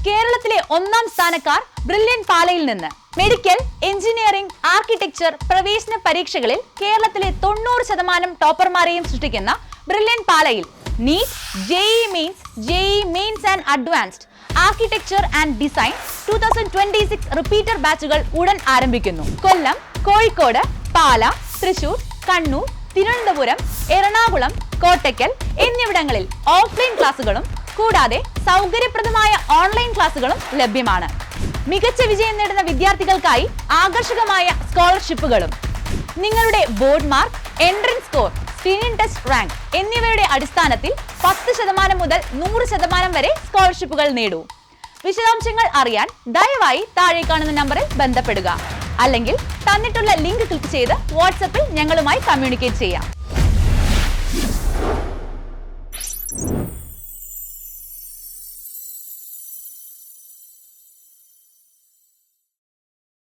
കേരളത്തിലെ ഒന്നാം സ്ഥാനക്കാർ ബ്രില്യൻ പാലയിൽ നിന്ന്. മെഡിക്കൽ, എഞ്ചിനീയറിംഗ്, ആർക്കിടെക്ചർ പ്രവേശന പരീക്ഷകളിൽ കേരളത്തിലെ 90% ടോപ്പർമാരെയും സൃഷ്ടിക്കുന്ന ബ്രില്യൻ പാലയിൽ NEET, JEE mains and advanced, architecture and design 2026 repeater ബാച്ചുകൾ ഉടൻ ആരംഭിക്കുന്നു. കൊല്ലം, കോഴിക്കോട്, പാല, തൃശൂർ, കണ്ണൂർ, തിരുവനന്തപുരം, എറണാകുളം, കോട്ടയ്ക്കൽ എന്നിവിടങ്ങളിൽ ഓഫ്ലൈൻ ക്ലാസുകളും കൂടാതെ സൗകര്യപ്രദമായ ഓൺലൈൻ ക്ലാസുകളും ലഭ്യമാണ്. മികച്ച വിജയം നേടുന്ന വിദ്യാർത്ഥികൾക്കായി ആകർഷകമായ സ്കോളർഷിപ്പുകളും. നിങ്ങളുടെ board mark, entrance score, screening test rank എന്നിവയുടെ അടിസ്ഥാനത്തിൽ 10% മുതൽ 100% വരെ സ്കോളർഷിപ്പുകൾ നേടൂ. വിശദാംശങ്ങൾ അറിയാൻ ദയവായി താഴെ കാണുന്ന നമ്പറിൽ ബന്ധപ്പെടുക. അല്ലെങ്കിൽ തന്നിട്ടുള്ള ലിങ്ക് ക്ലിക്ക് ചെയ്ത് വാട്സാപ്പിൽ ഞങ്ങളുമായി കമ്മ്യൂണിക്കേറ്റ് ചെയ്യാം.